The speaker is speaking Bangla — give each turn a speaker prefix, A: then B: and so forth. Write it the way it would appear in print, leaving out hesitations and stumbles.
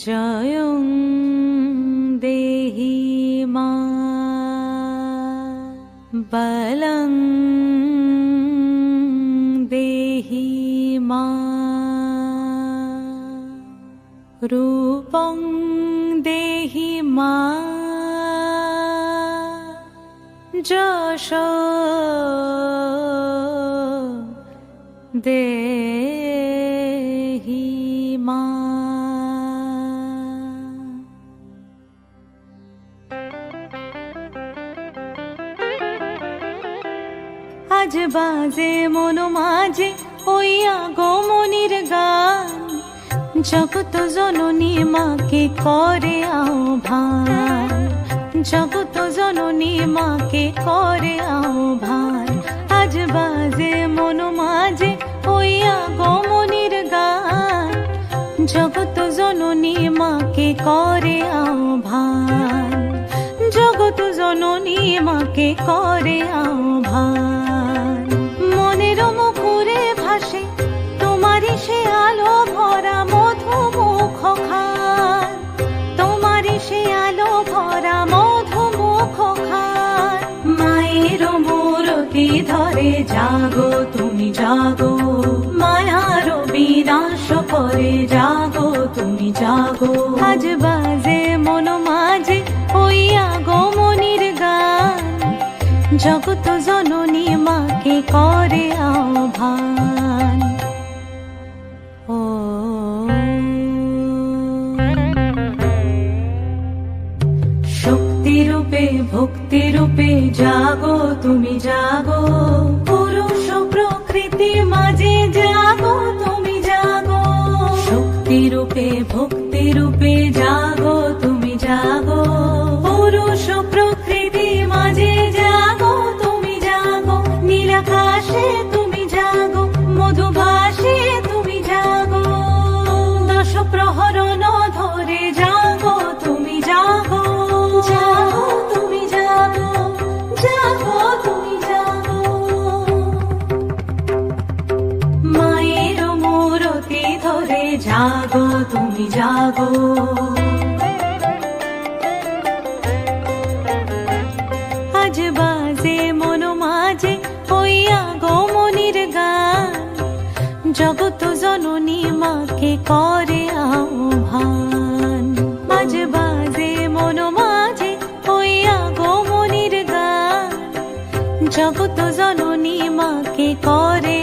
A: জয়ং দেহি মা বলং দেহি মা রূপং দেহি মা যশ দেহি মা। আজ বাজে মন মাঝে ওই আগমনীর গান, জগত জননী মাকে করে আহ্বান, জগত জননী মাকে করে আহ্বান। আজ বাজে মন মাঝে ওই আগমনীর গান, জগত জননী মাকে করে আহ্বান, জগত জননী মাকে করে আহ্বান। মনের মুখরে ভাসে তোমারই সে আলো ভরা মধুমুখ খান, তোমারই সে আলো ভরা মধুমুখ খান। মায়ের মূরতি ধরে জাগো তুমি জাগো, মায়ার বিনাশ করে জাগো তুমি জাগো। আজ বাজে মন মাঝে ওই আগমনীর গান, জগত জননী মাকে করে আহ্বান। ও শক্তি রূপে ভক্তি রূপে জাগো তুমি জাগো, পুরুষ প্রকৃতি মাঝে জাগো তুমি জাগো। শক্তি রূপে ভক্তি রূপে জাগো তুমি জাগো, পুরুষ প্রকৃতি মাঝে জাগো তুমি জাগো। নীলাকাশে তুমি জাগো, মধুভাসে তুমি জাগো, দশ প্রহরণ ধরে জাগো তুমি জাগো, জাগো তুমি জাগো, জাগো তুমি জাগো। মায়ের মূরতি ধরে জাগো তুমি জাগো। আজ বাজে মন মাঝে ওই আগমনীর গান, জগত জননী মাকে করে আহ্বান। আজ বাজে মন মাঝে ওই আগমনীর গান, জগত জননী মাকে করে